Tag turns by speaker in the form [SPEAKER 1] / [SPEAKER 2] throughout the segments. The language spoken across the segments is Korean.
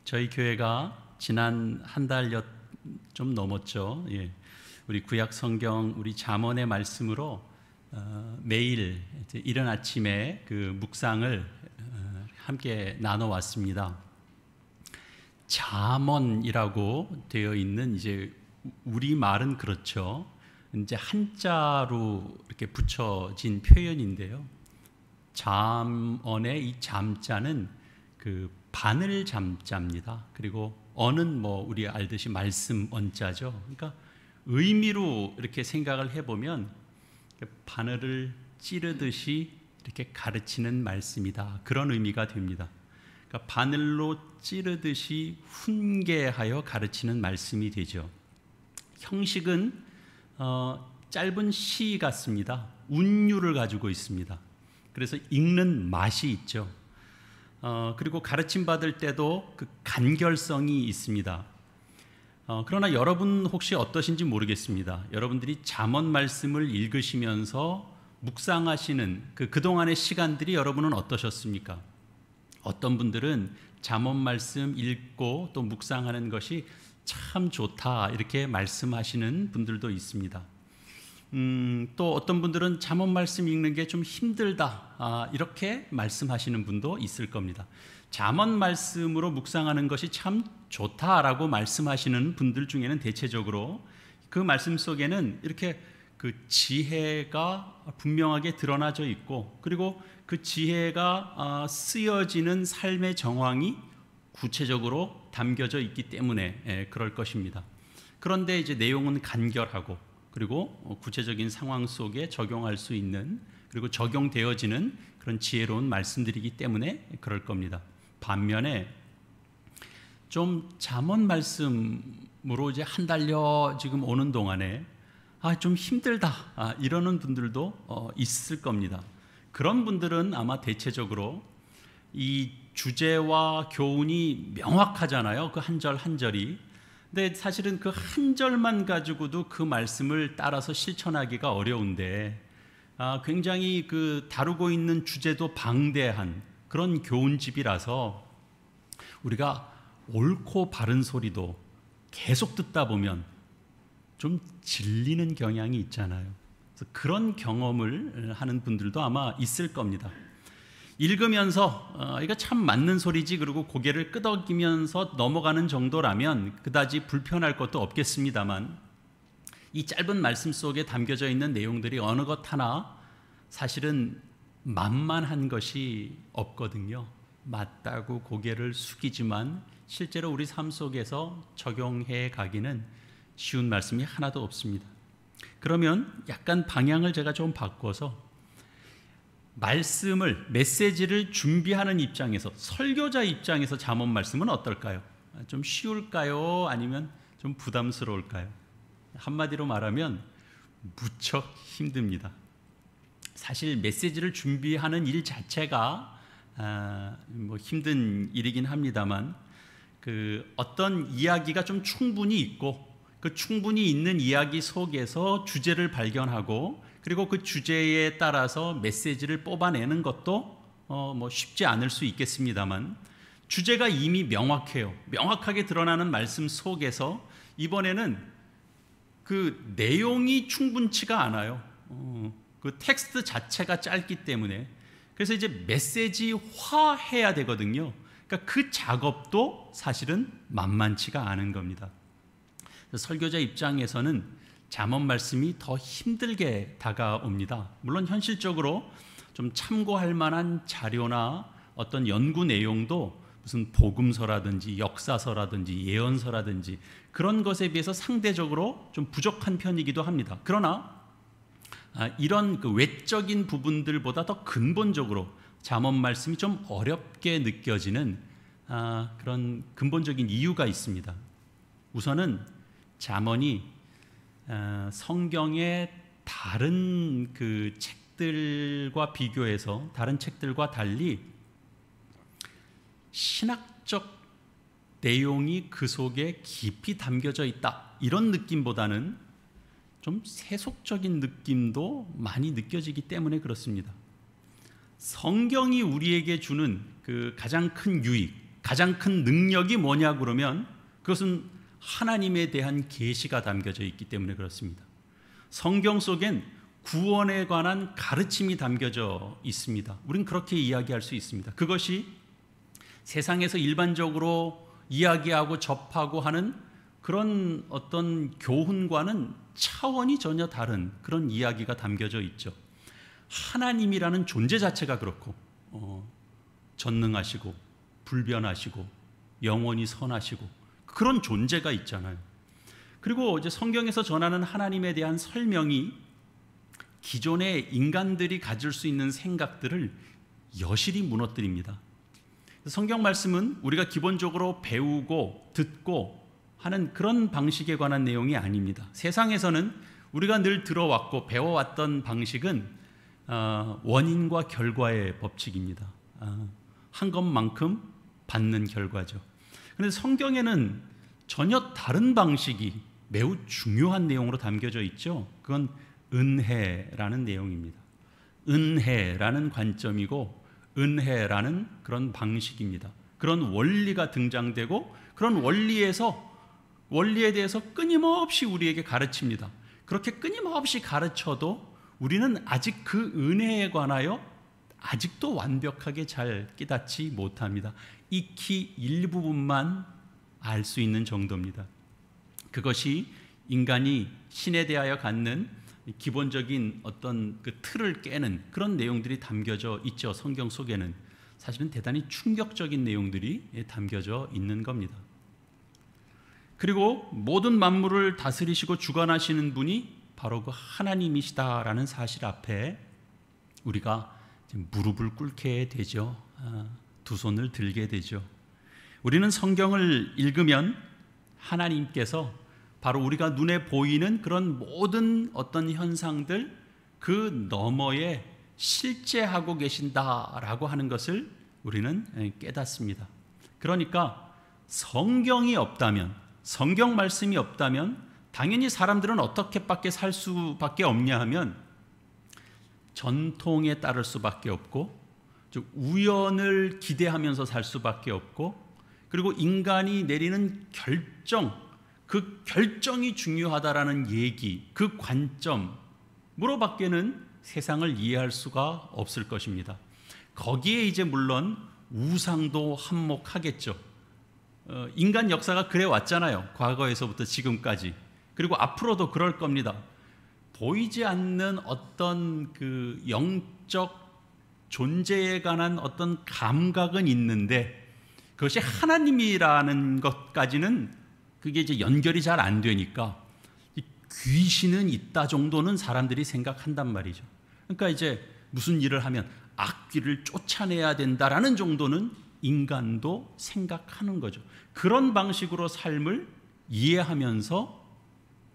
[SPEAKER 1] 저희 교회가 지난 한 달여 좀 넘었죠. 우리 구약 성경 우리 잠언의 말씀으로 매일 이른 아침에 그 묵상을 함께 나눠 왔습니다. 잠언이라고 되어 있는 이제 우리 말은 그렇죠. 이제 한자로 이렇게 붙여진 표현인데요. 잠언의 이 잠자는 그 바늘 잠자입니다. 그리고 언은 우리 알듯이 말씀 언자죠. 그러니까 의미로 이렇게 생각을 해보면 바늘을 찌르듯이 이렇게 가르치는 말씀이다. 그런 의미가 됩니다. 그러니까 바늘로 찌르듯이 훈계하여 가르치는 말씀이 되죠. 형식은 짧은 시 같습니다. 운율을 가지고 있습니다. 그래서 읽는 맛이 있죠. 그리고 가르침 받을 때도 그 간결성이 있습니다. 그러나 여러분 혹시 어떠신지 모르겠습니다. 여러분들이 잠언 말씀을 읽으시면서 묵상하시는 그동안의 시간들이 여러분은 어떠셨습니까? 어떤 분들은 잠언 말씀 읽고 또 묵상하는 것이 참 좋다 이렇게 말씀하시는 분들도 있습니다. 또 어떤 분들은 잠언 말씀 읽는 게 좀 힘들다 이렇게 말씀하시는 분도 있을 겁니다. 잠언 말씀으로 묵상하는 것이 참 좋다라고 말씀하시는 분들 중에는 대체적으로 그 말씀 속에는 이렇게 그 지혜가 분명하게 드러나져 있고, 그리고 그 지혜가 쓰여지는 삶의 정황이 구체적으로 담겨져 있기 때문에 그럴 것입니다. 그런데 이제 내용은 간결하고, 그리고 구체적인 상황 속에 적용할 수 있는, 그리고 적용되어지는 그런 지혜로운 말씀들이기 때문에 그럴 겁니다. 반면에 좀 잠언 말씀으로 이제 한 달여 지금 오는 동안에 좀 힘들다 이러는 분들도 있을 겁니다. 그런 분들은 아마 대체적으로 이 주제와 교훈이 명확하잖아요. 그 한 절 한 절이. 근데 사실은 그 한 절만 가지고도 그 말씀을 따라서 실천하기가 어려운데 굉장히 그 다루고 있는 주제도 방대한 그런 교훈집이라서 우리가 옳고 바른 소리도 계속 듣다 보면 좀 질리는 경향이 있잖아요. 그래서 그런 경험을 하는 분들도 아마 있을 겁니다. 읽으면서 이거 참 맞는 소리지 그리고 고개를 끄덕이면서 넘어가는 정도라면 그다지 불편할 것도 없겠습니다만, 이 짧은 말씀 속에 담겨져 있는 내용들이 어느 것 하나 사실은 만만한 것이 없거든요. 맞다고 고개를 숙이지만 실제로 우리 삶 속에서 적용해 가기는 쉬운 말씀이 하나도 없습니다. 그러면 약간 방향을 제가 좀 바꿔서 말씀을, 메시지를 준비하는 입장에서, 설교자 입장에서 잠언 말씀은 어떨까요? 좀 쉬울까요? 아니면 좀 부담스러울까요? 한마디로 말하면 무척 힘듭니다. 사실 메시지를 준비하는 일 자체가 힘든 일이긴 합니다만, 그 어떤 이야기가 좀 충분히 있고 그 충분히 있는 이야기 속에서 주제를 발견하고, 그리고 그 주제에 따라서 메시지를 뽑아내는 것도 쉽지 않을 수 있겠습니다만, 주제가 이미 명확해요. 명확하게 드러나는 말씀 속에서 이번에는 그 내용이 충분치가 않아요. 그 텍스트 자체가 짧기 때문에. 그래서 이제 메시지화해야 되거든요. 그러니까 그 작업도 사실은 만만치가 않은 겁니다. 설교자 입장에서는 잠언 말씀이 더 힘들게 다가옵니다. 물론 현실적으로 좀 참고할 만한 자료나 어떤 연구 내용도 무슨 복음서라든지 역사서라든지 예언서라든지 그런 것에 비해서 상대적으로 좀 부족한 편이기도 합니다. 그러나 이런 그 외적인 부분들보다 더 근본적으로 잠언 말씀이 좀 어렵게 느껴지는 그런 근본적인 이유가 있습니다. 우선은 잠언이 성경의 다른 그 책들과 비교해서, 다른 책들과 달리 신학적 내용이 그 속에 깊이 담겨져 있다 이런 느낌보다는 좀 세속적인 느낌도 많이 느껴지기 때문에 그렇습니다. 성경이 우리에게 주는 그 가장 큰 유익, 가장 큰 능력이 뭐냐 그러면 그것은 하나님에 대한 계시가 담겨져 있기 때문에 그렇습니다. 성경 속엔 구원에 관한 가르침이 담겨져 있습니다. 우리는 그렇게 이야기할 수 있습니다. 그것이 세상에서 일반적으로 이야기하고 접하고 하는 그런 어떤 교훈과는 차원이 전혀 다른 그런 이야기가 담겨져 있죠. 하나님이라는 존재 자체가 그렇고 전능하시고 불변하시고 영원히 선하시고 그런 존재가 있잖아요. 그리고 이제 성경에서 전하는 하나님에 대한 설명이 기존의 인간들이 가질 수 있는 생각들을 여실히 무너뜨립니다. 성경 말씀은 우리가 기본적으로 배우고 듣고 하는 그런 방식에 관한 내용이 아닙니다. 세상에서는 우리가 늘 들어왔고 배워왔던 방식은 원인과 결과의 법칙입니다. 한 것만큼 받는 결과죠. 그런데 성경에는 전혀 다른 방식이 매우 중요한 내용으로 담겨져 있죠. 그건 은혜라는 내용입니다. 은혜라는 관점이고 은혜라는 그런 방식입니다. 그런 원리가 등장되고 그런 원리에 대해서 끊임없이 우리에게 가르칩니다. 그렇게 끊임없이 가르쳐도 우리는 아직 그 은혜에 관하여 아직도 완벽하게 잘 깨닫지 못합니다. 익히 일부분만 알 수 있는 정도입니다. 그것이 인간이 신에 대하여 갖는 기본적인 어떤 그 틀을 깨는 그런 내용들이 담겨져 있죠. 성경 속에는 사실은 대단히 충격적인 내용들이 담겨져 있는 겁니다. 그리고 모든 만물을 다스리시고 주관하시는 분이 바로 그 하나님이시다라는 사실 앞에 우리가 무릎을 꿇게 되죠. 두 손을 들게 되죠. 우리는 성경을 읽으면 하나님께서 바로 우리가 눈에 보이는 그런 모든 어떤 현상들 그 너머에 실제하고 계신다라고 하는 것을 우리는 깨닫습니다. 그러니까 성경이 없다면, 성경 말씀이 없다면 당연히 사람들은 어떻게밖에 살 수밖에 없냐 하면 전통에 따를 수밖에 없고 우연을 기대하면서 살 수밖에 없고 그리고 인간이 내리는 결정, 그 결정이 중요하다라는 얘기, 그 관점으로밖에는 세상을 이해할 수가 없을 것입니다. 거기에 이제 물론 우상도 한몫하겠죠. 인간 역사가 그래 왔잖아요. 과거에서부터 지금까지. 그리고 앞으로도 그럴 겁니다. 보이지 않는 어떤 그 영적 존재에 관한 어떤 감각은 있는데 그것이 하나님이라는 것까지는 그게 이제 연결이 잘 안 되니까 귀신은 있다 정도는 사람들이 생각한단 말이죠. 그러니까 이제 무슨 일을 하면 악귀를 쫓아내야 된다라는 정도는 인간도 생각하는 거죠. 그런 방식으로 삶을 이해하면서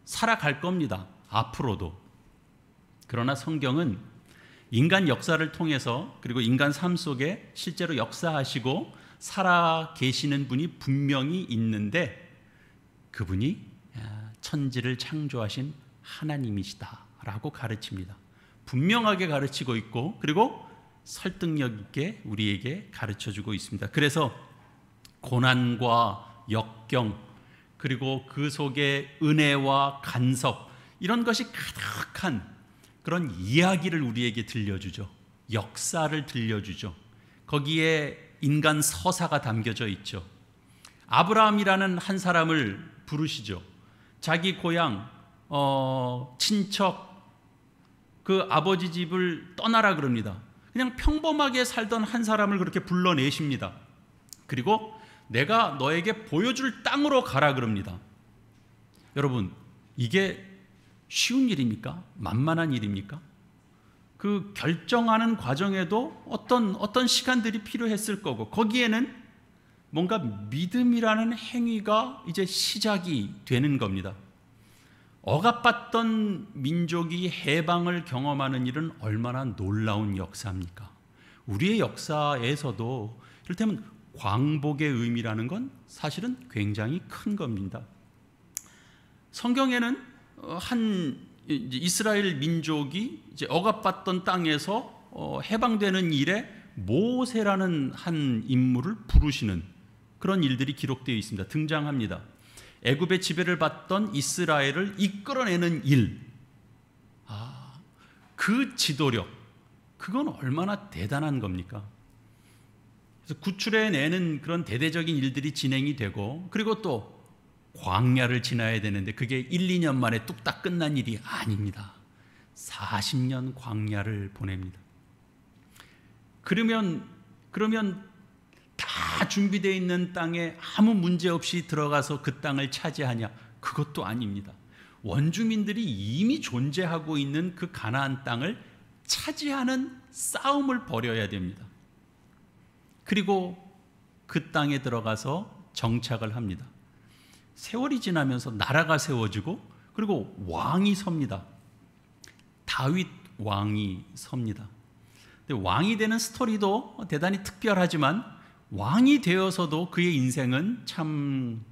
[SPEAKER 1] 살아갈 겁니다. 앞으로도. 그러나 성경은 인간 역사를 통해서 그리고 인간 삶 속에 실제로 역사하시고 살아 계시는 분이 분명히 있는데 그분이 천지를 창조하신 하나님이시다라고 가르칩니다. 분명하게 가르치고 있고 그리고 설득력 있게 우리에게 가르쳐주고 있습니다. 그래서 고난과 역경 그리고 그 속에 은혜와 간섭 이런 것이 가득한 그런 이야기를 우리에게 들려주죠. 역사를 들려주죠. 거기에 인간 서사가 담겨져 있죠. 아브라함이라는 한 사람을 부르시죠. 자기 고향, 친척, 그 아버지 집을 떠나라 그럽니다. 그냥 평범하게 살던 한 사람을 그렇게 불러내십니다. 그리고 내가 너에게 보여줄 땅으로 가라 그럽니다. 여러분, 이게 쉬운 일입니까? 만만한 일입니까? 그 결정하는 과정에도 어떤 시간들이 필요했을 거고 거기에는 뭔가 믿음이라는 행위가 이제 시작이 되는 겁니다. 억압받던 민족이 해방을 경험하는 일은 얼마나 놀라운 역사입니까? 우리의 역사에서도 이를테면 광복의 의미라는 건 사실은 굉장히 큰 겁니다. 성경에는 한 이스라엘 민족이 이제 억압받던 땅에서 해방되는 일에 모세라는 한 인물을 부르시는 그런 일들이 기록되어 있습니다. 등장합니다. 애굽의 지배를 받던 이스라엘을 이끌어내는 일, 그 지도력, 그건 얼마나 대단한 겁니까? 그래서 구출해내는 그런 대대적인 일들이 진행이 되고, 그리고 또 광야를 지나야 되는데 그게 1, 2년 만에 뚝딱 끝난 일이 아닙니다. 40년 광야를 보냅니다. 그러면 다 준비되어 있는 땅에 아무 문제 없이 들어가서 그 땅을 차지하냐? 그것도 아닙니다. 원주민들이 이미 존재하고 있는 그 가나안 땅을 차지하는 싸움을 벌여야 됩니다. 그리고 그 땅에 들어가서 정착을 합니다. 세월이 지나면서 나라가 세워지고, 그리고 왕이 섭니다. 다윗 왕이 섭니다. 근데 왕이 되는 스토리도 대단히 특별하지만 왕이 되어서도 그의 인생은 참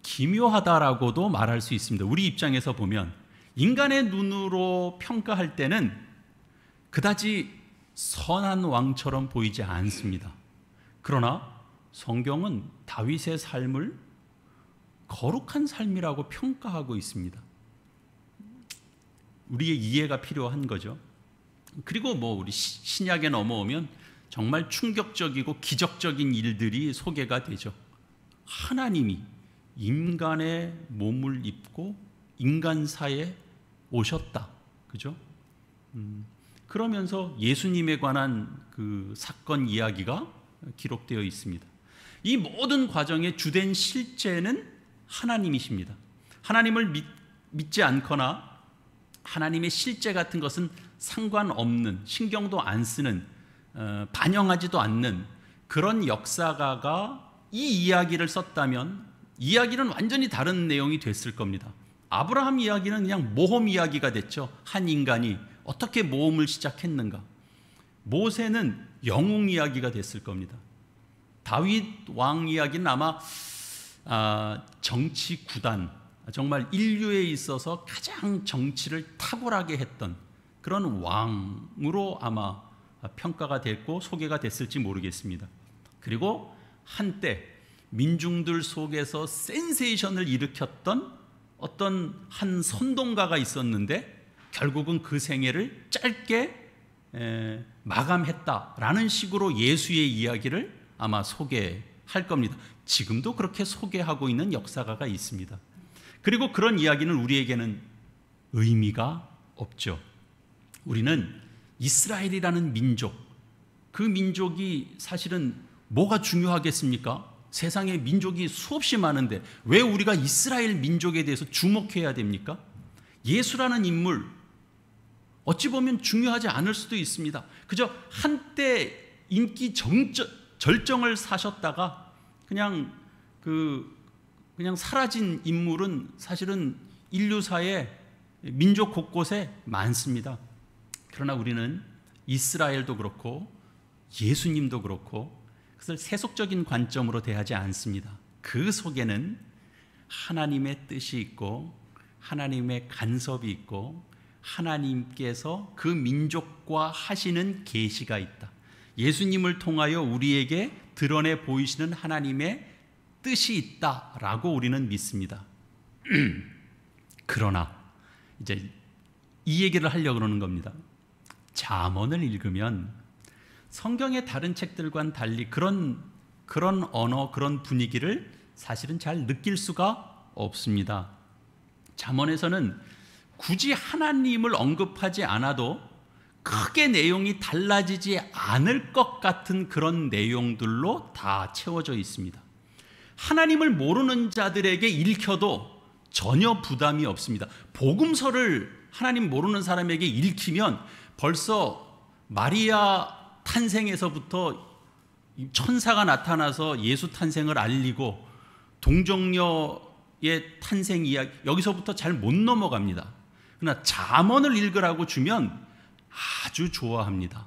[SPEAKER 1] 기묘하다라고도 말할 수 있습니다. 우리 입장에서 보면 인간의 눈으로 평가할 때는 그다지 선한 왕처럼 보이지 않습니다. 그러나 성경은 다윗의 삶을 거룩한 삶이라고 평가하고 있습니다. 우리의 이해가 필요한 거죠. 그리고 우리 신약에 넘어오면 정말 충격적이고 기적적인 일들이 소개가 되죠. 하나님이 인간의 몸을 입고 인간사에 오셨다. 그죠? 그러면서 예수님에 관한 그 사건 이야기가 기록되어 있습니다. 이 모든 과정의 주된 실제는 하나님이십니다. 하나님을 믿지 않거나 하나님의 실제 같은 것은 상관없는, 신경도 안 쓰는, 반영하지도 않는 그런 역사가가 이 이야기를 썼다면 이야기는 완전히 다른 내용이 됐을 겁니다. 아브라함 이야기는 그냥 모험 이야기가 됐죠. 한 인간이 어떻게 모험을 시작했는가. 모세는 영웅 이야기가 됐을 겁니다. 다윗 왕 이야기는 아마 정치 구단, 정말 인류에 있어서 가장 정치를 탁월하게 했던 그런 왕으로 아마 평가가 됐고 소개가 됐을지 모르겠습니다. 그리고 한때 민중들 속에서 센세이션을 일으켰던 어떤 한 선동가가 있었는데 결국은 그 생애를 짧게 마감했다라는 식으로 예수의 이야기를 아마 소개할 겁니다. 지금도 그렇게 소개하고 있는 역사가가 있습니다. 그리고 그런 이야기는 우리에게는 의미가 없죠. 우리는 이스라엘이라는 민족, 그 민족이 사실은 뭐가 중요하겠습니까? 세상에 민족이 수없이 많은데 왜 우리가 이스라엘 민족에 대해서 주목해야 됩니까? 예수라는 인물, 어찌 보면 중요하지 않을 수도 있습니다. 그저 한때 인기 절정을 사셨다가 그냥 사라진 인물은 사실은 인류사의 민족 곳곳에 많습니다. 그러나 우리는 이스라엘도 그렇고 예수님도 그렇고 그것을 세속적인 관점으로 대하지 않습니다. 그 속에는 하나님의 뜻이 있고 하나님의 간섭이 있고 하나님께서 그 민족과 하시는 계시가 있다. 예수님을 통하여 우리에게 드러내 보이시는 하나님의 뜻이 있다라고 우리는 믿습니다. 그러나 이제 이 얘기를 하려고 그러는 겁니다. 잠언을 읽으면 성경의 다른 책들과는 달리 그런 언어, 그런 분위기를 사실은 잘 느낄 수가 없습니다. 잠언에서는 굳이 하나님을 언급하지 않아도 크게 내용이 달라지지 않을 것 같은 그런 내용들로 다 채워져 있습니다. 하나님을 모르는 자들에게 읽혀도 전혀 부담이 없습니다. 복음서를 하나님 모르는 사람에게 읽히면 벌써 마리아 탄생에서부터 천사가 나타나서 예수 탄생을 알리고 동정녀의 탄생 이야기, 여기서부터 잘 못 넘어갑니다. 그러나 잠언을 읽으라고 주면 아주 좋아합니다.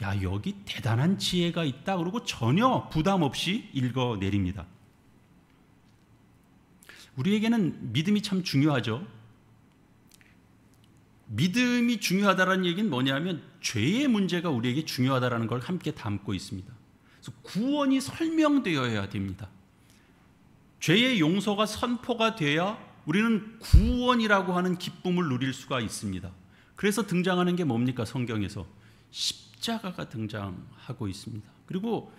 [SPEAKER 1] 야, 여기 대단한 지혜가 있다. 그러고 전혀 부담 없이 읽어내립니다. 우리에게는 믿음이 참 중요하죠. 믿음이 중요하다는 얘기는 뭐냐면 죄의 문제가 우리에게 중요하다는 걸 함께 담고 있습니다. 그래서 구원이 설명되어야 됩니다. 죄의 용서가 선포가 돼야 우리는 구원이라고 하는 기쁨을 누릴 수가 있습니다. 그래서 등장하는 게 뭡니까? 성경에서 십자가가 등장하고 있습니다. 그리고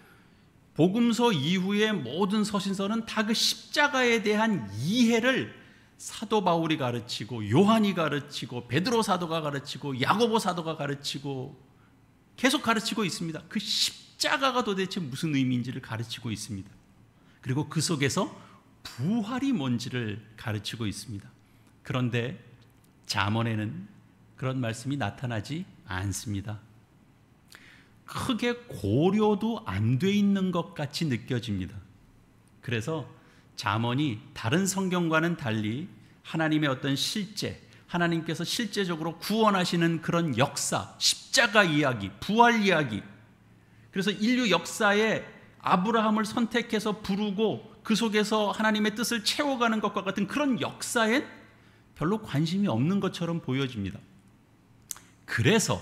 [SPEAKER 1] 복음서 이후의 모든 서신서는 다 그 십자가에 대한 이해를 사도 바울이 가르치고 요한이 가르치고 베드로 사도가 가르치고 야고보 사도가 가르치고 계속 가르치고 있습니다. 그 십자가가 도대체 무슨 의미인지를 가르치고 있습니다. 그리고 그 속에서 부활이 뭔지를 가르치고 있습니다. 그런데 잠언에는 그런 말씀이 나타나지 않습니다. 크게 고려도 안 돼 있는 것 같이 느껴집니다. 그래서 잠언이 다른 성경과는 달리 하나님의 어떤 실제, 하나님께서 실제적으로 구원하시는 그런 역사, 십자가 이야기, 부활 이야기, 그래서 인류 역사에 아브라함을 선택해서 부르고 그 속에서 하나님의 뜻을 채워가는 것과 같은 그런 역사엔 별로 관심이 없는 것처럼 보여집니다. 그래서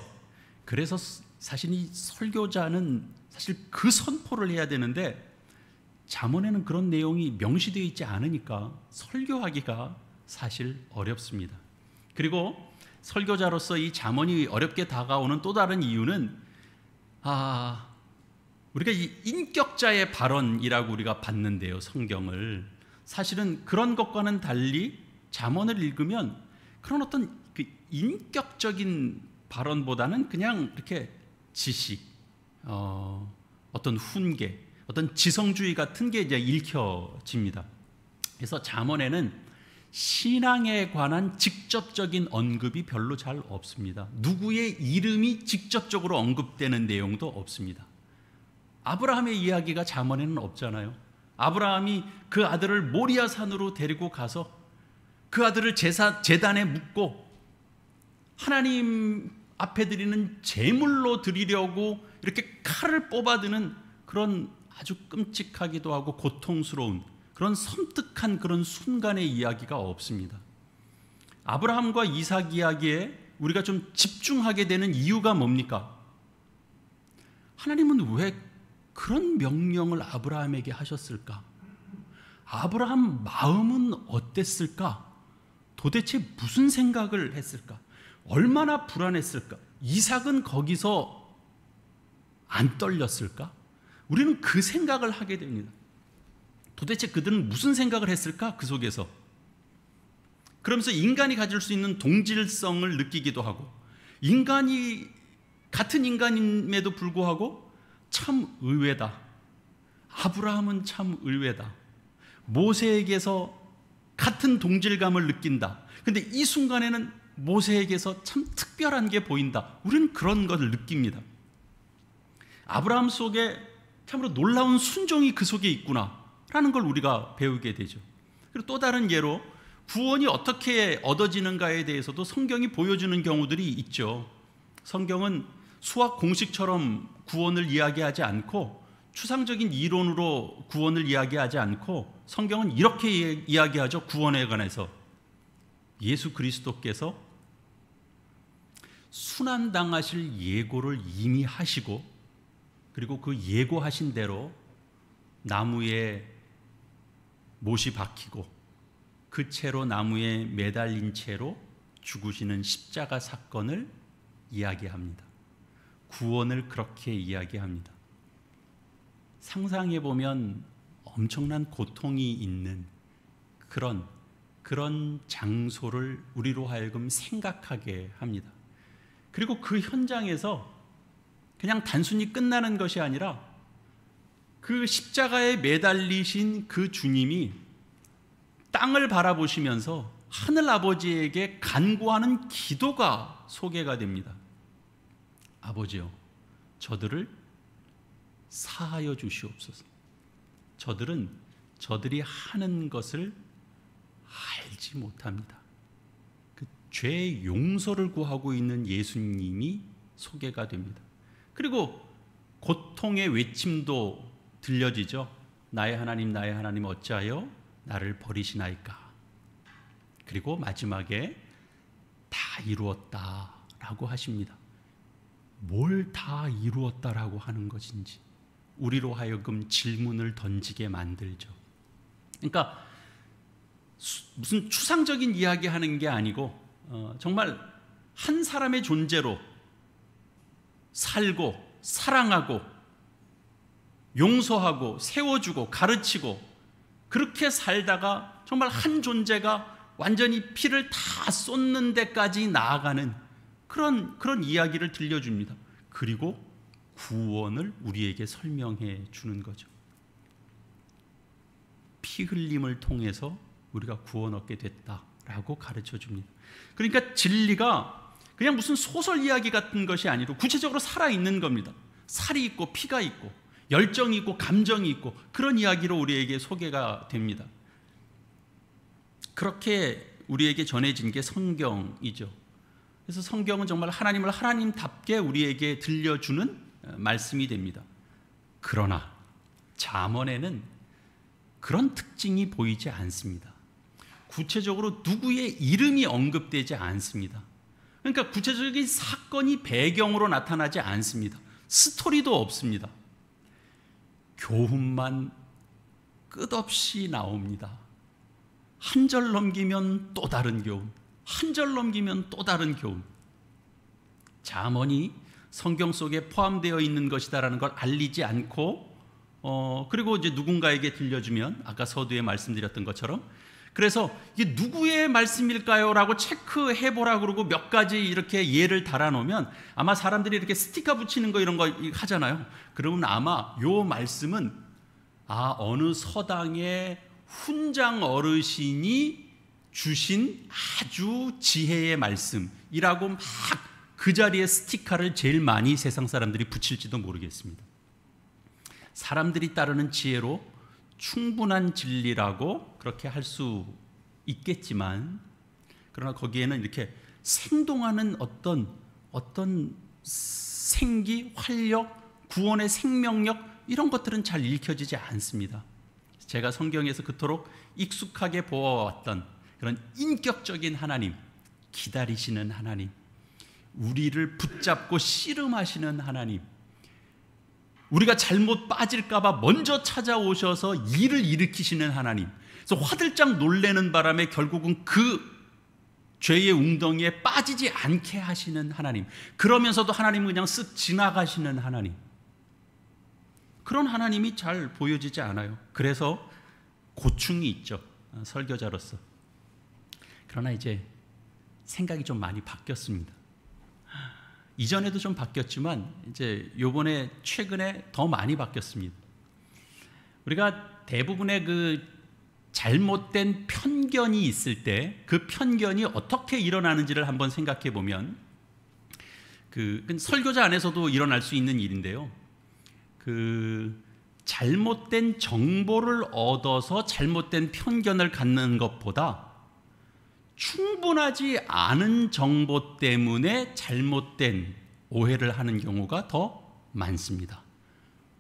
[SPEAKER 1] 사실 이 설교자는 사실 그 선포를 해야 되는데 잠언에는 그런 내용이 명시되어 있지 않으니까 설교하기가 사실 어렵습니다. 그리고 설교자로서 이 잠언이 어렵게 다가오는 또 다른 이유는 우리가 이 인격자의 발언이라고 우리가 봤는데요, 성경을. 사실은 그런 것과는 달리 잠언을 읽으면 그런 어떤 그 인격적인 발언보다는 그냥 이렇게 지식, 어떤 훈계, 어떤 지성주의 같은 게 이제 읽혀집니다. 그래서 잠언에는 신앙에 관한 직접적인 언급이 별로 잘 없습니다. 누구의 이름이 직접적으로 언급되는 내용도 없습니다. 아브라함의 이야기가 잠언에는 없잖아요. 아브라함이 그 아들을 모리아 산으로 데리고 가서 그 아들을 제단에 묻고 하나님 앞에 드리는 제물로 드리려고 이렇게 칼을 뽑아드는 그런 아주 끔찍하기도 하고 고통스러운 그런 섬뜩한 그런 순간의 이야기가 없습니다. 아브라함과 이삭 이야기에 우리가 좀 집중하게 되는 이유가 뭡니까? 하나님은 왜 그런 명령을 아브라함에게 하셨을까? 아브라함 마음은 어땠을까? 도대체 무슨 생각을 했을까? 얼마나 불안했을까? 이삭은 거기서 안 떨렸을까? 우리는 그 생각을 하게 됩니다. 도대체 그들은 무슨 생각을 했을까? 그 속에서. 그러면서 인간이 가질 수 있는 동질성을 느끼기도 하고, 인간이 같은 인간임에도 불구하고 참 의외다. 아브라함은 참 의외다. 모세에게서 같은 동질감을 느낀다. 근데 이 순간에는 모세에게서 참 특별한 게 보인다. 우리는 그런 것을 느낍니다. 아브라함 속에 참으로 놀라운 순종이 그 속에 있구나 라는 걸 우리가 배우게 되죠. 그리고 또 다른 예로 구원이 어떻게 얻어지는가에 대해서도 성경이 보여주는 경우들이 있죠. 성경은 수학 공식처럼 구원을 이야기하지 않고 추상적인 이론으로 구원을 이야기하지 않고 성경은 이렇게 이야기하죠. 구원에 관해서 예수 그리스도께서 순환당하실 예고를 이미 하시고 그리고 그 예고하신 대로 나무에 못이 박히고 그 채로 나무에 매달린 채로 죽으시는 십자가 사건을 이야기합니다. 구원을 그렇게 이야기합니다. 상상해 보면 엄청난 고통이 있는 그런 장소를 우리로 하여금 생각하게 합니다. 그리고 그 현장에서 그냥 단순히 끝나는 것이 아니라 그 십자가에 매달리신 그 주님이 땅을 바라보시면서 하늘 아버지에게 간구하는 기도가 소개가 됩니다. 아버지요, 저들을 사하여 주시옵소서. 저들은 저들이 하는 것을 알지 못합니다. 그 죄의 용서를 구하고 있는 예수님이 소개가 됩니다. 그리고 고통의 외침도 들려지죠. 나의 하나님 어찌하여 나를 버리시나이까. 그리고 마지막에 다 이루었다라고 하십니다. 뭘 다 이루었다라고 하는 것인지 우리로 하여금 질문을 던지게 만들죠. 그러니까 무슨 추상적인 이야기 하는 게 아니고 정말 한 사람의 존재로 살고 사랑하고 용서하고 세워주고 가르치고 그렇게 살다가 정말 한 존재가 완전히 피를 다 쏟는 데까지 나아가는 그런 이야기를 들려줍니다. 그리고 구원을 우리에게 설명해 주는 거죠. 피 흘림을 통해서 우리가 구원 얻게 됐다라고 가르쳐 줍니다. 그러니까 진리가 그냥 무슨 소설 이야기 같은 것이 아니고 구체적으로 살아있는 겁니다. 살이 있고 피가 있고 열정이 있고 감정이 있고 그런 이야기로 우리에게 소개가 됩니다. 그렇게 우리에게 전해진 게 성경이죠. 그래서 성경은 정말 하나님을 하나님답게 우리에게 들려주는 말씀이 됩니다. 그러나 잠언에는 그런 특징이 보이지 않습니다. 구체적으로 누구의 이름이 언급되지 않습니다. 그러니까 구체적인 사건이 배경으로 나타나지 않습니다. 스토리도 없습니다. 교훈만 끝없이 나옵니다. 한 절 넘기면 또 다른 교훈, 한 절 넘기면 또 다른 교훈. 잠언이 성경 속에 포함되어 있는 것이다라는 걸 알리지 않고 그리고 이제 누군가에게 들려주면 아까 서두에 말씀드렸던 것처럼 그래서 이게 누구의 말씀일까요? 라고 체크해 보라 그러고 몇 가지 이렇게 예를 달아놓으면 아마 사람들이 이렇게 스티커 붙이는 거 이런 거 하잖아요. 그러면 아마 요 말씀은 어느 서당의 훈장 어르신이 주신 아주 지혜의 말씀이라고 막 그 자리에 스티커를 제일 많이 세상 사람들이 붙일지도 모르겠습니다. 사람들이 따르는 지혜로 충분한 진리라고 그렇게 할 수 있겠지만 그러나 거기에는 이렇게 생동하는 어떤 생기, 활력, 구원의 생명력 이런 것들은 잘 읽혀지지 않습니다. 제가 성경에서 그토록 익숙하게 보아왔던 그런 인격적인 하나님, 기다리시는 하나님, 우리를 붙잡고 씨름하시는 하나님, 우리가 잘못 빠질까 봐 먼저 찾아오셔서 일을 일으키시는 하나님, 그래서 화들짝 놀라는 바람에 결국은 그 죄의 웅덩이에 빠지지 않게 하시는 하나님, 그러면서도 하나님은 그냥 쓱 지나가시는 하나님, 그런 하나님이 잘 보여지지 않아요. 그래서 고충이 있죠, 설교자로서. 그러나 이제 생각이 좀 많이 바뀌었습니다. 이전에도 좀 바뀌었지만 이제 요번에 최근에 더 많이 바뀌었습니다. 우리가 대부분의 그 잘못된 편견이 있을 때 그 편견이 어떻게 일어나는지를 한번 생각해 보면 그 설교자 안에서도 일어날 수 있는 일인데요. 그 잘못된 정보를 얻어서 잘못된 편견을 갖는 것보다 충분하지 않은 정보 때문에 잘못된 오해를 하는 경우가 더 많습니다.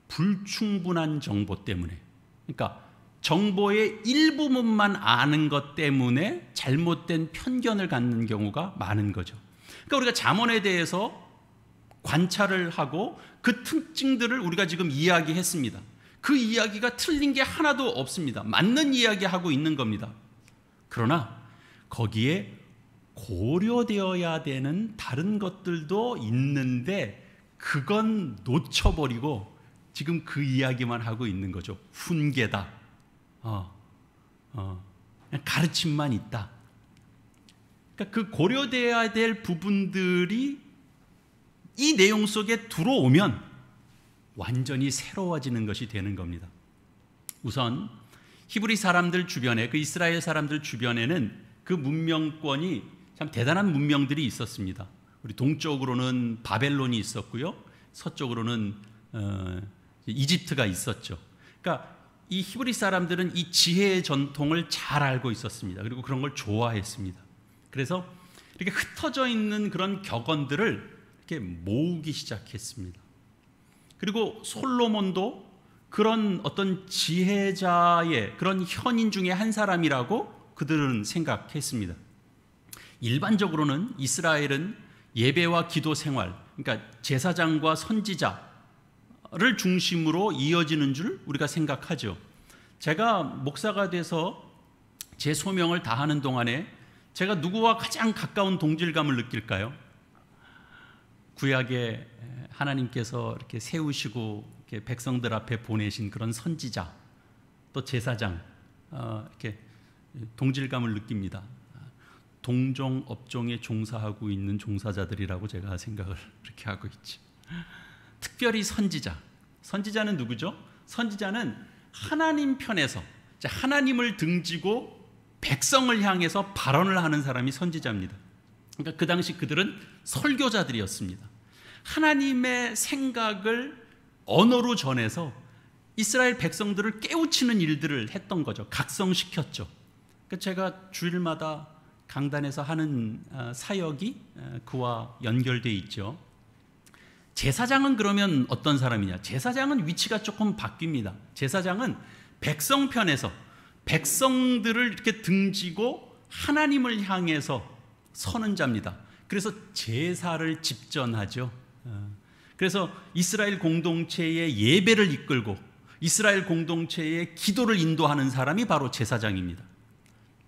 [SPEAKER 1] 불충분한 정보 때문에, 그러니까 정보의 일부분만 아는 것 때문에 잘못된 편견을 갖는 경우가 많은 거죠. 그러니까 우리가 잠언에 대해서 관찰을 하고 그 특징들을 우리가 지금 이야기했습니다. 그 이야기가 틀린 게 하나도 없습니다. 맞는 이야기하고 있는 겁니다. 그러나 거기에 고려되어야 되는 다른 것들도 있는데 그건 놓쳐버리고 지금 그 이야기만 하고 있는 거죠. 훈계다. 그냥 가르침만 있다. 그러니까 그 고려되어야 될 부분들이 이 내용 속에 들어오면 완전히 새로워지는 것이 되는 겁니다. 우선 히브리 사람들 주변에, 그 이스라엘 사람들 주변에는 그 문명권이 참 대단한 문명들이 있었습니다. 우리 동쪽으로는 바벨론이 있었고요, 서쪽으로는 이집트가 있었죠. 그러니까 이 히브리 사람들은 이 지혜의 전통을 잘 알고 있었습니다. 그리고 그런 걸 좋아했습니다. 그래서 이렇게 흩어져 있는 그런 격언들을 이렇게 모으기 시작했습니다. 그리고 솔로몬도 그런 어떤 지혜자의 그런 현인 중에 한 사람이라고 그들은 생각했습니다. 일반적으로는 이스라엘은 예배와 기도 생활, 그러니까 제사장과 선지자, 중심으로 이어지는 줄 우리가 생각하죠. 제가 목사가 돼서 제 소명을 다하는 동안에 제가 누구와 가장 가까운 동질감을 느낄까요? 구약에 하나님께서 이렇게 세우시고 이렇게 백성들 앞에 보내신 그런 선지자, 또 제사장, 이렇게 동질감을 느낍니다. 동종 업종에 종사하고 있는 종사자들이라고 제가 생각을 그렇게 하고 있죠. 특별히 선지자는 누구죠? 선지자는 하나님 편에서 하나님을 등지고 백성을 향해서 발언을 하는 사람이 선지자입니다. 그러니까 그 당시 그들은 설교자들이었습니다. 하나님의 생각을 언어로 전해서 이스라엘 백성들을 깨우치는 일들을 했던 거죠. 각성시켰죠. 그러니까 제가 주일마다 강단에서 하는 사역이 그와 연결되어 있죠. 제사장은 그러면 어떤 사람이냐? 제사장은 위치가 조금 바뀝니다. 제사장은 백성 편에서 백성들을 이렇게 등지고 하나님을 향해서 서는 자입니다. 그래서 제사를 집전하죠. 그래서 이스라엘 공동체의 예배를 이끌고 이스라엘 공동체의 기도를 인도하는 사람이 바로 제사장입니다.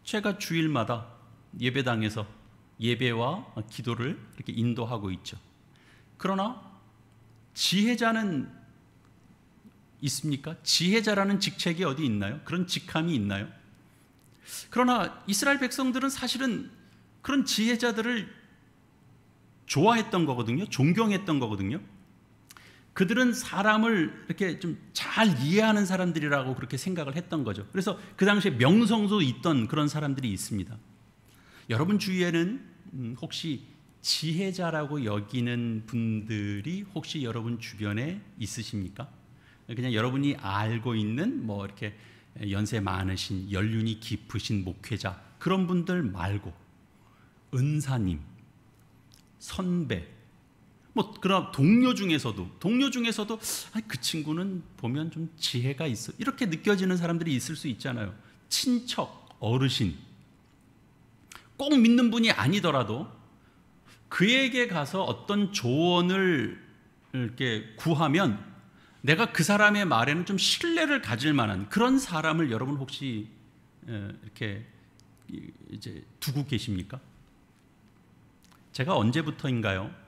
[SPEAKER 1] 제가 주일마다 예배당에서 예배와 기도를 이렇게 인도하고 있죠. 그러나 지혜자는 있습니까? 지혜자라는 직책이 어디 있나요? 그런 직함이 있나요? 그러나 이스라엘 백성들은 사실은 그런 지혜자들을 좋아했던 거거든요. 존경했던 거거든요. 그들은 사람을 이렇게 좀 잘 이해하는 사람들이라고 그렇게 생각을 했던 거죠. 그래서 그 당시에 명성도 있던 그런 사람들이 있습니다. 여러분 주위에는 혹시 지혜자라고 여기는 분들이 혹시 여러분 주변에 있으십니까? 그냥 여러분이 알고 있는 뭐 이렇게 연세 많으신 연륜이 깊으신 목회자 그런 분들 말고 은사님, 선배, 뭐 그런 동료 중에서도 그 친구는 보면 좀 지혜가 있어 이렇게 느껴지는 사람들이 있을 수 있잖아요. 친척, 어르신, 꼭 믿는 분이 아니더라도 그에게 가서 어떤 조언을 이렇게 구하면 내가 그 사람의 말에는 좀 신뢰를 가질 만한 그런 사람을 여러분 혹시 이렇게 이제 두고 계십니까? 제가 언제부터인가요?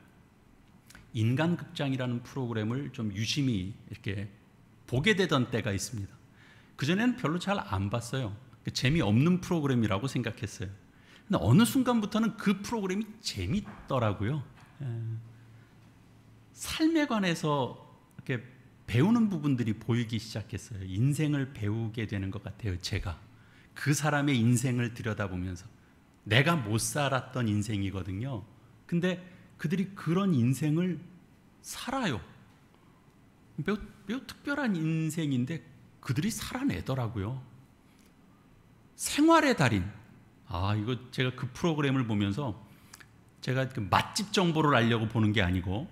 [SPEAKER 1] 인간극장이라는 프로그램을 좀 유심히 이렇게 보게 되던 때가 있습니다. 그전에는 별로 잘 안 봤어요. 재미없는 프로그램이라고 생각했어요. 근데 어느 순간부터는 그 프로그램이 재밌더라고요. 삶에 관해서 이렇게 배우는 부분들이 보이기 시작했어요. 인생을 배우게 되는 것 같아요. 제가 그 사람의 인생을 들여다보면서 내가 못 살았던 인생이거든요. 근데 그들이 그런 인생을 살아요. 매우 특별한 인생인데 그들이 살아내더라고요. 생활의 달인. 이거 제가 그 프로그램을 보면서 제가 그 맛집 정보를 알려고 보는 게 아니고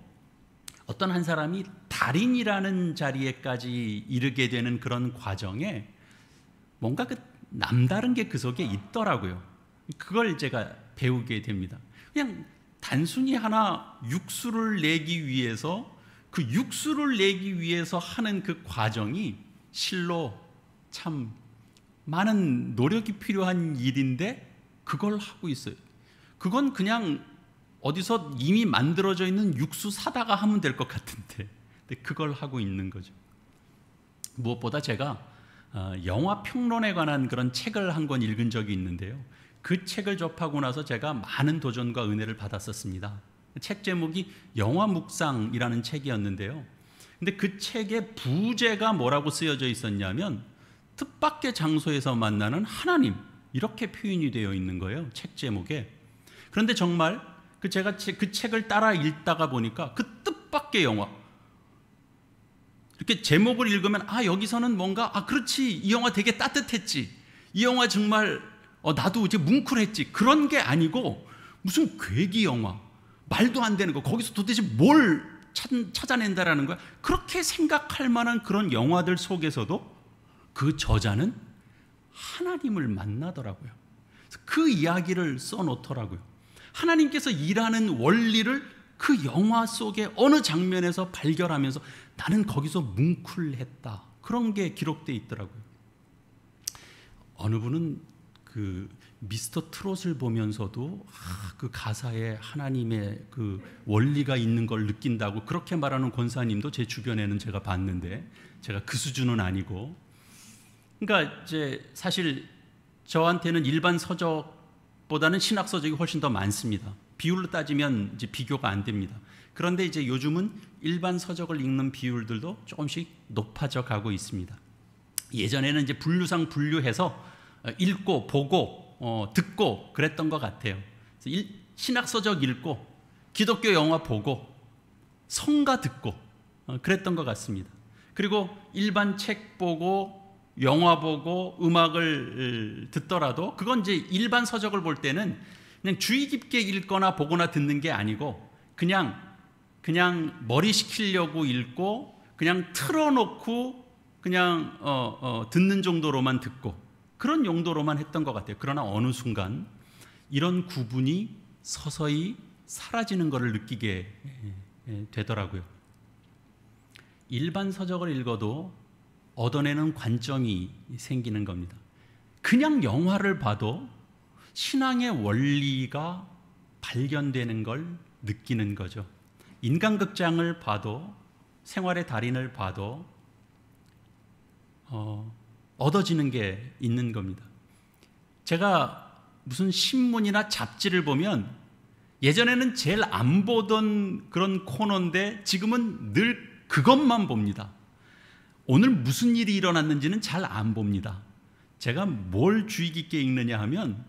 [SPEAKER 1] 어떤 한 사람이 달인이라는 자리에까지 이르게 되는 그런 과정에 뭔가 그 남다른 게 그 속에 있더라고요. 그걸 제가 배우게 됩니다. 그냥 단순히 하나 육수를 내기 위해서 그 육수를 내기 위해서 하는 그 과정이 실로 참 많은 노력이 필요한 일인데 그걸 하고 있어요. 그건 그냥 어디서 이미 만들어져 있는 육수 사다가 하면 될 것 같은데 근데 그걸 하고 있는 거죠. 무엇보다 제가 영화 평론에 관한 그런 책을 한 권 읽은 적이 있는데요. 그 책을 접하고 나서 제가 많은 도전과 은혜를 받았었습니다. 책 제목이 영화 묵상이라는 책이었는데요. 근데 그 책의 부제가 뭐라고 쓰여져 있었냐면 뜻밖의 장소에서 만나는 하나님 이렇게 표현이 되어 있는 거예요. 책 제목에. 그런데 정말 제가 그 책을 따라 읽다가 보니까 그 뜻밖의 영화 이렇게 제목을 읽으면 여기서는 뭔가 그렇지 이 영화 되게 따뜻했지 이 영화 정말 나도 이제 뭉클했지 그런 게 아니고 무슨 괴기 영화 말도 안 되는 거 거기서 도대체 뭘 찾아낸다라는 거야. 그렇게 생각할 만한 그런 영화들 속에서도 그 저자는 하나님을 만나더라고요. 그 이야기를 써놓더라고요. 하나님께서 일하는 원리를 그 영화 속의 어느 장면에서 발견하면서 나는 거기서 뭉클했다. 그런 게 기록되어 있더라고요. 어느 분은 그 미스터 트롯을 보면서도 그 가사에 하나님의 그 원리가 있는 걸 느낀다고 그렇게 말하는 권사님도 제 주변에는 제가 봤는데, 제가 그 수준은 아니고, 그러니까 이제 사실 저한테는 일반 서적보다는 신학 서적이 훨씬 더 많습니다. 비율로 따지면 이제 비교가 안 됩니다. 그런데 이제 요즘은 일반 서적을 읽는 비율들도 조금씩 높아져 가고 있습니다. 예전에는 이제 분류상 분류해서 읽고 보고 듣고 그랬던 것 같아요. 신학 서적 읽고 기독교 영화 보고 성가 듣고 그랬던 것 같습니다. 그리고 일반 책 보고 영화 보고 음악을 듣더라도 그건 이제 일반 서적을 볼 때는 그냥 주의 깊게 읽거나 보거나 듣는 게 아니고 그냥 머리 식히려고 읽고 그냥 틀어놓고 그냥 듣는 정도로만 듣고 그런 용도로만 했던 것 같아요. 그러나 어느 순간 이런 구분이 서서히 사라지는 것을 느끼게 되더라고요. 일반 서적을 읽어도 얻어내는 관점이 생기는 겁니다. 그냥 영화를 봐도 신앙의 원리가 발견되는 걸 느끼는 거죠. 인간극장을 봐도, 생활의 달인을 봐도 얻어지는 게 있는 겁니다. 제가 무슨 신문이나 잡지를 보면 예전에는 제일 안 보던 그런 코너인데 지금은 늘 그것만 봅니다. 오늘 무슨 일이 일어났는지는 잘 안 봅니다. 제가 뭘 주의 깊게 읽느냐 하면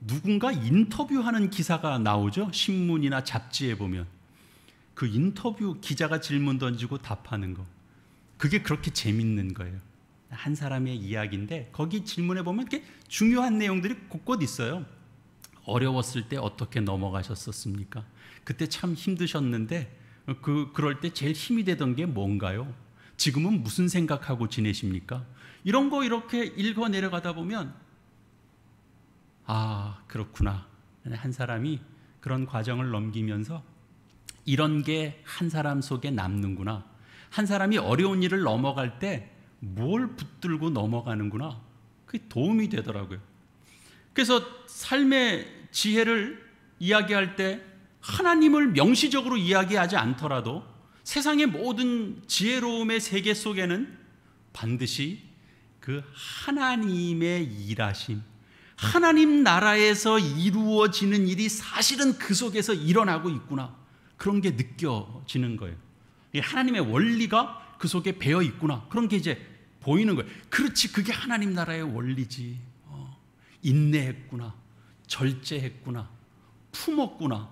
[SPEAKER 1] 누군가 인터뷰하는 기사가 나오죠. 신문이나 잡지에 보면 그 인터뷰, 기자가 질문 던지고 답하는 거, 그게 그렇게 재밌는 거예요. 한 사람의 이야기인데 거기 질문에 보면 이렇게 중요한 내용들이 곳곳 있어요. 어려웠을 때 어떻게 넘어가셨었습니까? 그때 참 힘드셨는데 그럴 때 제일 힘이 되던 게 뭔가요? 지금은 무슨 생각하고 지내십니까? 이런 거 이렇게 읽어 내려가다 보면 아, 그렇구나. 한 사람이 그런 과정을 넘기면서 이런 게 한 사람 속에 남는구나. 한 사람이 어려운 일을 넘어갈 때 뭘 붙들고 넘어가는구나. 그게 도움이 되더라고요. 그래서 삶의 지혜를 이야기할 때 하나님을 명시적으로 이야기하지 않더라도 세상의 모든 지혜로움의 세계 속에는 반드시 그 하나님의 일하심, 하나님 나라에서 이루어지는 일이 사실은 그 속에서 일어나고 있구나. 그런 게 느껴지는 거예요. 하나님의 원리가 그 속에 배어 있구나. 그런 게 이제 보이는 거예요. 그렇지, 그게 하나님 나라의 원리지. 인내했구나, 절제했구나, 품었구나,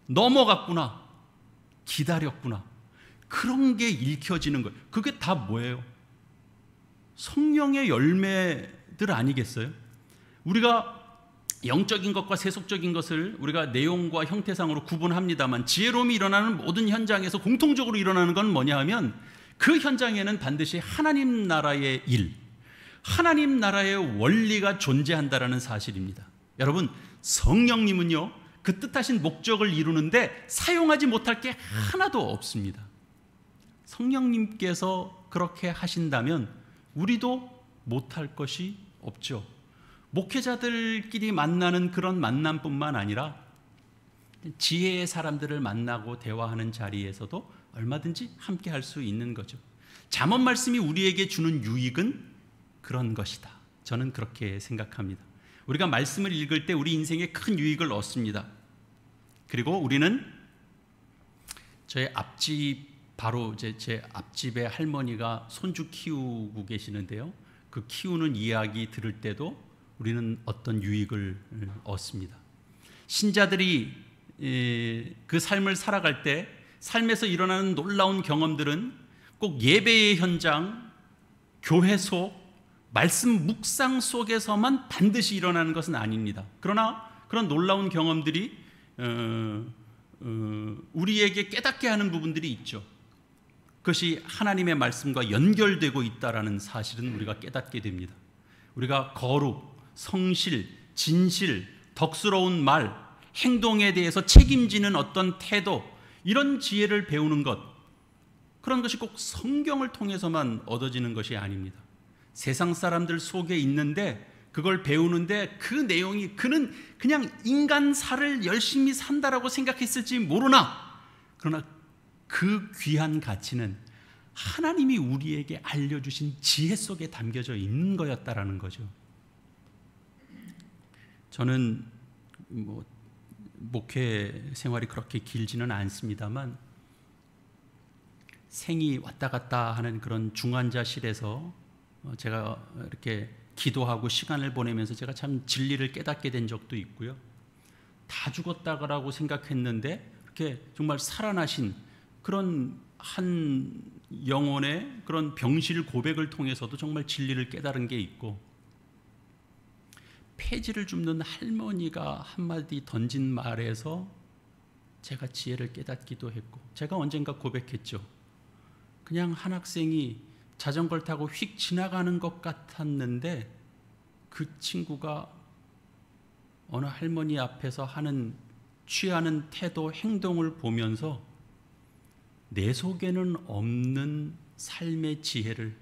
[SPEAKER 1] 넘어갔구나, 기다렸구나. 그런 게 읽혀지는 거예요. 그게 다 뭐예요? 성령의 열매들 아니겠어요? 우리가 영적인 것과 세속적인 것을 우리가 내용과 형태상으로 구분합니다만 지혜로움이 일어나는 모든 현장에서 공통적으로 일어나는 건 뭐냐 하면 그 현장에는 반드시 하나님 나라의 일, 하나님 나라의 원리가 존재한다라는 사실입니다. 여러분, 성령님은요, 그 뜻하신 목적을 이루는데 사용하지 못할 게 하나도 없습니다. 성령님께서 그렇게 하신다면 우리도 못할 것이 없죠. 목회자들끼리 만나는 그런 만남뿐만 아니라 지혜의 사람들을 만나고 대화하는 자리에서도 얼마든지 함께 할 수 있는 거죠. 잠언 말씀이 우리에게 주는 유익은 그런 것이다. 저는 그렇게 생각합니다. 우리가 말씀을 읽을 때 우리 인생에 큰 유익을 얻습니다. 그리고 우리는 저의 앞집, 바로 제 앞집의 할머니가 손주 키우고 계시는데요, 그 키우는 이야기 들을 때도 우리는 어떤 유익을 얻습니다. 신자들이 그 삶을 살아갈 때 삶에서 일어나는 놀라운 경험들은 꼭 예배의 현장, 교회 속, 말씀 묵상 속에서만 반드시 일어나는 것은 아닙니다. 그러나 그런 놀라운 경험들이 우리에게 깨닫게 하는 부분들이 있죠. 그것이 하나님의 말씀과 연결되고 있다는 사실은 우리가 깨닫게 됩니다. 우리가 거룩, 성실, 진실, 덕스러운 말, 행동에 대해서 책임지는 어떤 태도, 이런 지혜를 배우는 것, 그런 것이 꼭 성경을 통해서만 얻어지는 것이 아닙니다. 세상 사람들 속에 있는데 그걸 배우는데 그 내용이 그는 그냥 인간사를 열심히 산다라고 생각했을지 모르나, 그러나 그 귀한 가치는 하나님이 우리에게 알려주신 지혜 속에 담겨져 있는 거였다라는 거죠. 저는 목회 생활이 그렇게 길지는 않습니다만 생이 왔다 갔다 하는 그런 중환자실에서 제가 이렇게 기도하고 시간을 보내면서 제가 참 진리를 깨닫게 된 적도 있고요. 다 죽었다라고 생각했는데 이렇게 정말 살아나신 그런 한 영혼의 그런 병실 고백을 통해서도 정말 진리를 깨달은 게 있고, 폐지를 줍는 할머니가 한마디 던진 말에서 제가 지혜를 깨닫기도 했고, 제가 언젠가 고백했죠. 그냥 한 학생이 자전거를 타고 휙 지나가는 것 같았는데 그 친구가 어느 할머니 앞에서 취하는 태도, 행동을 보면서 내 속에는 없는 삶의 지혜를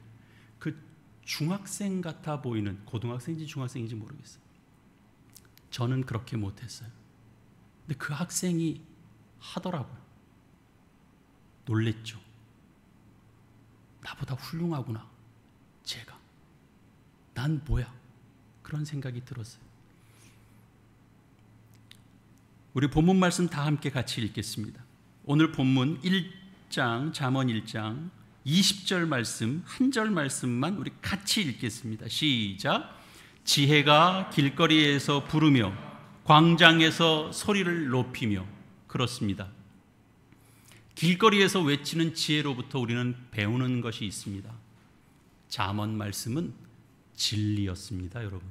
[SPEAKER 1] 그 중학생 같아 보이는, 고등학생인지 중학생인지 모르겠어요. 저는 그렇게 못했어요. 근데 그 학생이 하더라고요. 놀랬죠. 나보다 훌륭하구나, 제가. 난 뭐야? 그런 생각이 들었어요. 우리 본문 말씀 다 함께 같이 읽겠습니다. 오늘 본문 1장, 잠언 1장 20절 말씀, 한 절 말씀만 우리 같이 읽겠습니다. 시작. 지혜가 길거리에서 부르며 광장에서 소리를 높이며. 그렇습니다. 길거리에서 외치는 지혜로부터 우리는 배우는 것이 있습니다. 잠언 말씀은 진리였습니다, 여러분.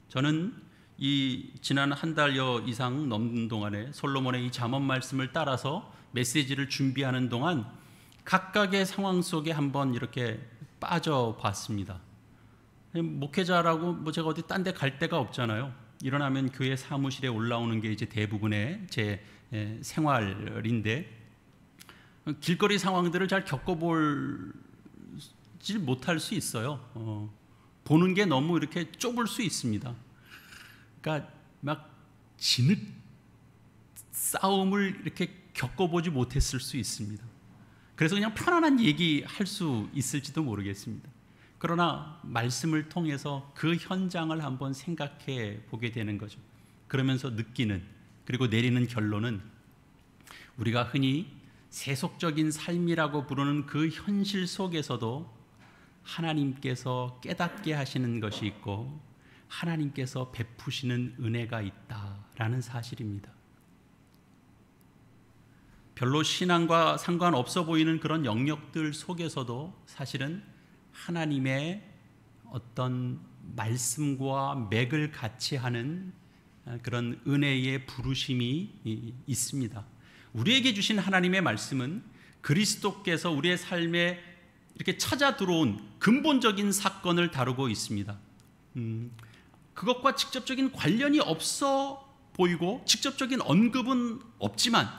[SPEAKER 1] 저는 이 지난 한 달여 이상 넘는 동안에 솔로몬의 이 잠언 말씀을 따라서 메시지를 준비하는 동안 각각의 상황 속에 한번 이렇게 빠져봤습니다. 목회자라고 제가 어디 딴 데 갈 데가 없잖아요. 일어나면 교회 사무실에 올라오는 게 이제 대부분의 제 생활인데, 길거리 상황들을 잘 겪어보지 못할 수 있어요. 보는 게 너무 이렇게 좁을 수 있습니다. 그러니까 막 진흙 싸움을 이렇게 겪어보지 못했을 수 있습니다. 그래서 그냥 편안한 얘기할 수 있을지도 모르겠습니다. 그러나 말씀을 통해서 그 현장을 한번 생각해 보게 되는 거죠. 그러면서 느끼는, 그리고 내리는 결론은 우리가 흔히 세속적인 삶이라고 부르는 그 현실 속에서도 하나님께서 깨닫게 하시는 것이 있고 하나님께서 베푸시는 은혜가 있다라는 사실입니다. 별로 신앙과 상관없어 보이는 그런 영역들 속에서도 사실은 하나님의 어떤 말씀과 맥을 같이 하는 그런 은혜의 부르심이 있습니다. 우리에게 주신 하나님의 말씀은 그리스도께서 우리의 삶에 이렇게 찾아 들어온 근본적인 사건을 다루고 있습니다. 그것과 직접적인 관련이 없어 보이고 직접적인 언급은 없지만,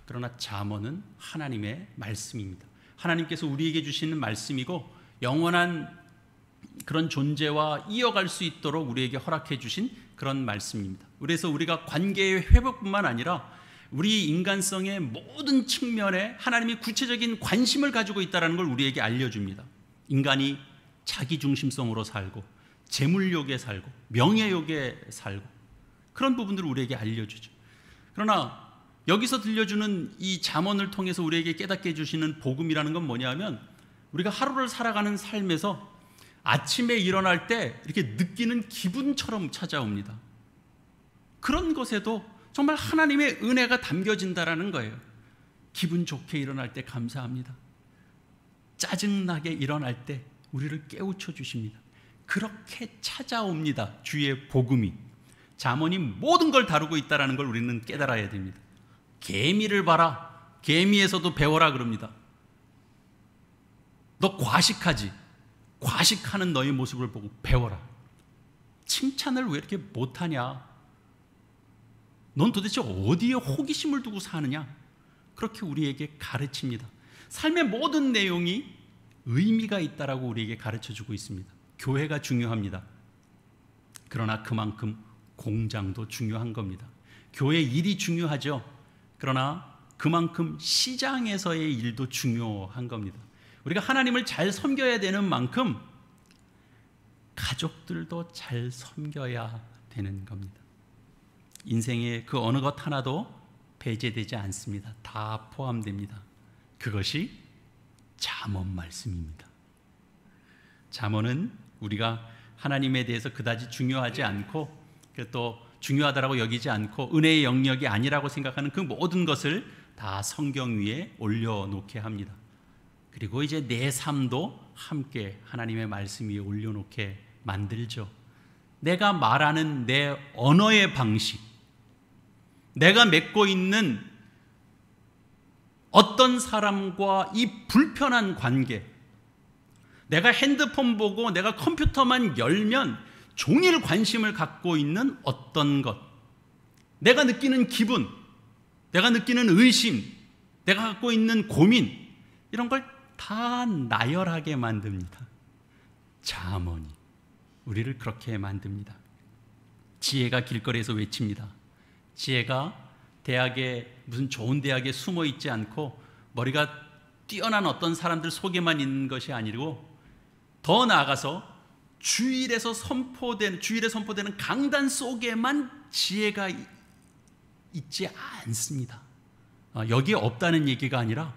[SPEAKER 1] 그러나 잠언은 하나님의 말씀입니다. 하나님께서 우리에게 주시는 말씀이고 영원한 그런 존재와 이어갈 수 있도록 우리에게 허락해 주신 그런 말씀입니다. 그래서 우리가 관계의 회복뿐만 아니라 우리 인간성의 모든 측면에 하나님이 구체적인 관심을 가지고 있다는 걸 우리에게 알려줍니다. 인간이 자기중심성으로 살고 재물욕에 살고 명예욕에 살고 그런 부분들을 우리에게 알려주죠. 그러나 여기서 들려주는 이 잠언을 통해서 우리에게 깨닫게 해주시는 복음이라는 건 뭐냐면, 우리가 하루를 살아가는 삶에서 아침에 일어날 때 이렇게 느끼는 기분처럼 찾아옵니다. 그런 것에도 정말 하나님의 은혜가 담겨진다라는 거예요. 기분 좋게 일어날 때 감사합니다. 짜증나게 일어날 때 우리를 깨우쳐 주십니다. 그렇게 찾아옵니다. 주의 복음이. 잠언이 모든 걸 다루고 있다는 걸 우리는 깨달아야 됩니다. 개미를 봐라. 개미에서도 배워라 그럽니다. 너 과식하지? 과식하는 너의 모습을 보고 배워라. 칭찬을 왜 이렇게 못하냐? 넌 도대체 어디에 호기심을 두고 사느냐? 그렇게 우리에게 가르칩니다. 삶의 모든 내용이 의미가 있다라고 우리에게 가르쳐주고 있습니다. 교회가 중요합니다. 그러나 그만큼 공장도 중요한 겁니다. 교회 일이 중요하죠. 그러나 그만큼 시장에서의 일도 중요한 겁니다. 우리가 하나님을 잘 섬겨야 되는 만큼 가족들도 잘 섬겨야 되는 겁니다. 인생의 그 어느 것 하나도 배제되지 않습니다. 다 포함됩니다. 그것이 잠언 말씀입니다. 잠언은 우리가 하나님에 대해서 그다지 중요하지 않고 또 중요하다고 여기지 않고 은혜의 영역이 아니라고 생각하는 그 모든 것을 다 성경 위에 올려놓게 합니다. 그리고 이제 내 삶도 함께 하나님의 말씀 위에 올려놓게 만들죠. 내가 말하는 내 언어의 방식, 내가 맺고 있는 어떤 사람과 이 불편한 관계, 내가 핸드폰 보고 내가 컴퓨터만 열면 종일 관심을 갖고 있는 어떤 것, 내가 느끼는 기분, 내가 느끼는 의심, 내가 갖고 있는 고민, 이런 걸 다 나열하게 만듭니다. 잠언이 우리를 그렇게 만듭니다. 지혜가 길거리에서 외칩니다. 지혜가 대학에, 무슨 좋은 대학에 숨어 있지 않고 머리가 뛰어난 어떤 사람들 속에만 있는 것이 아니고 더 나아가서 주일에 선포되는 강단 속에만 지혜가 있지 않습니다. 여기에 없다는 얘기가 아니라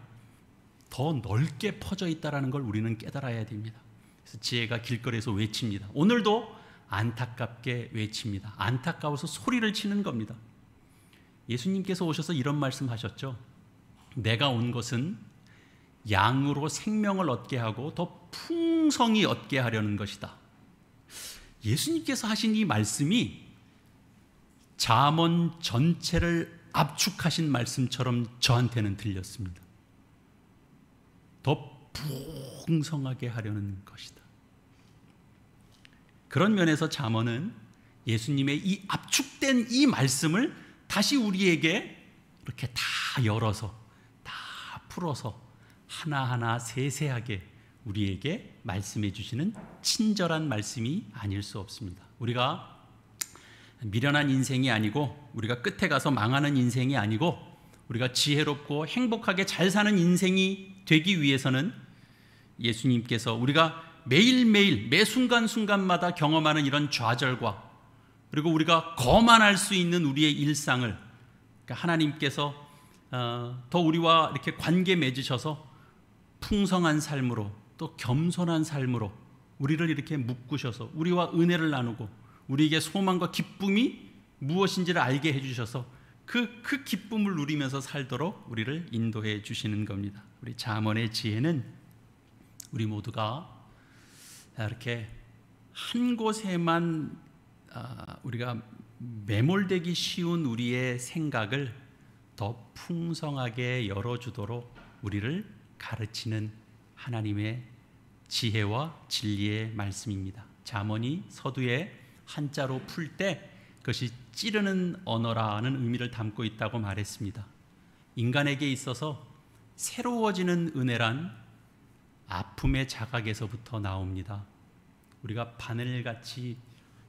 [SPEAKER 1] 더 넓게 퍼져 있다는 걸 우리는 깨달아야 됩니다. 그래서 지혜가 길거리에서 외칩니다. 오늘도 안타깝게 외칩니다. 안타까워서 소리를 치는 겁니다. 예수님께서 오셔서 이런 말씀하셨죠. 내가 온 것은 양으로 생명을 얻게 하고 더 풍성히 얻게 하려는 것이다. 예수님께서 하신 이 말씀이 잠언 전체를 압축하신 말씀처럼 저한테는 들렸습니다. 더 풍성하게 하려는 것이다. 그런 면에서 잠언은 예수님의 이 압축된 이 말씀을 다시 우리에게 이렇게 다 열어서 다 풀어서 하나하나 세세하게 우리에게 말씀해 주시는 친절한 말씀이 아닐 수 없습니다. 우리가 미련한 인생이 아니고 우리가 끝에 가서 망하는 인생이 아니고 우리가 지혜롭고 행복하게 잘 사는 인생이 되기 위해서는 예수님께서 우리가 매일매일 매 순간순간마다 경험하는 이런 좌절과 그리고 우리가 거만할 수 있는 우리의 일상을 그러니까 하나님께서 더 우리와 이렇게 관계 맺으셔서 풍성한 삶으로 또 겸손한 삶으로 우리를 이렇게 묶으셔서 우리와 은혜를 나누고 우리에게 소망과 기쁨이 무엇인지를 알게 해주셔서 그 기쁨을 누리면서 살도록 우리를 인도해 주시는 겁니다. 우리 잠언의 지혜는 우리 모두가 이렇게 한 곳에만 우리가 매몰되기 쉬운 우리의 생각을 더 풍성하게 열어주도록 우리를 가르치는 하나님의 지혜와 진리의 말씀입니다. 잠언이 서두에 한자로 풀 때 그것이 찌르는 언어라는 의미를 담고 있다고 말했습니다. 인간에게 있어서 새로워지는 은혜란 아픔의 자각에서부터 나옵니다. 우리가 바늘같이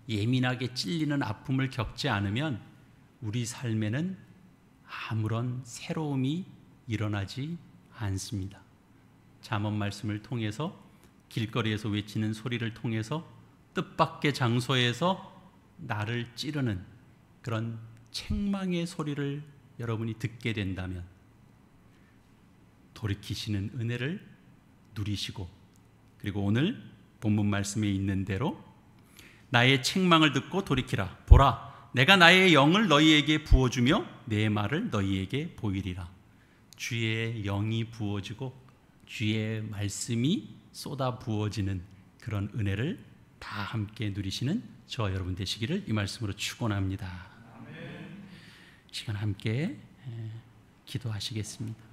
[SPEAKER 1] 예민하게 찔리는 아픔을 겪지 않으면 우리 삶에는 아무런 새로움이 일어나지 않습니다. 잠언 말씀을 통해서 길거리에서 외치는 소리를 통해서 뜻밖의 장소에서 나를 찌르는 그런 책망의 소리를 여러분이 듣게 된다면 돌이키시는 은혜를 누리시고 그리고 오늘 본문 말씀에 있는 대로 나의 책망을 듣고 돌이키라. 보라, 내가 나의 영을 너희에게 부어주며 내 말을 너희에게 보이리라. 주의 영이 부어지고 주의 말씀이 쏟아 부어지는 그런 은혜를 다 함께 누리시는 저와 여러분 되시기를 이 말씀으로 축원합니다. 시간 함께 기도하시겠습니다.